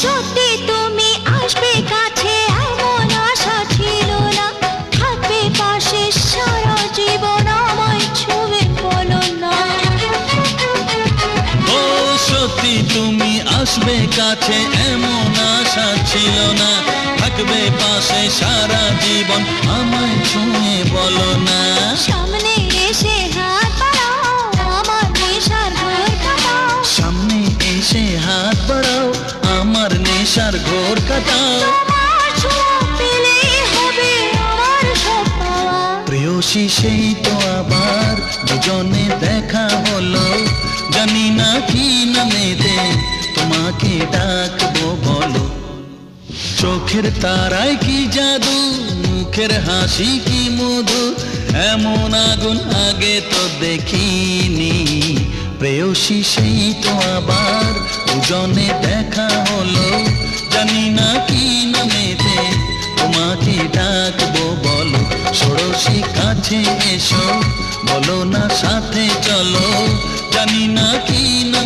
সত্যি তুমি আসবে কাছে এমন আশা ছিল না, থাকবে পাশে সারা জীবন আমায় ছুঁয়ে বলো না। ও সত্যি তুমি আসবে কাছে এমন আশা ছিল না, থাকবে পাশে সারা জীবন আমায় ছুঁয়ে বলো না। সামনে এসে হাত বাড়াও আমার নেশার ঘোর কাটাও, সামনে এসে হাত বাড়াও আমার নেশার ঘোর কাটাও। তোমার ছোঁয়া পেলেই হবে আমার সব পাওয়া। প্রেয়সী সেই তো আবার দুজনে দেখা হলো, জানি না কি নামেতে তোমাকে ডাকবো বলো। চোখের তারায় কি জাদু, মুখের হাসি কি মধু, এমন আগুন আগে তো দেখিনি। প্রেয়সী সেই তো আবার দুজনে দেখা হলো, জানি না কি নামেতে তোমাকে ডাকবো বলো। ষোড়শী কাছে এসো, বলো না সাথে চলো, জানি না কি নামে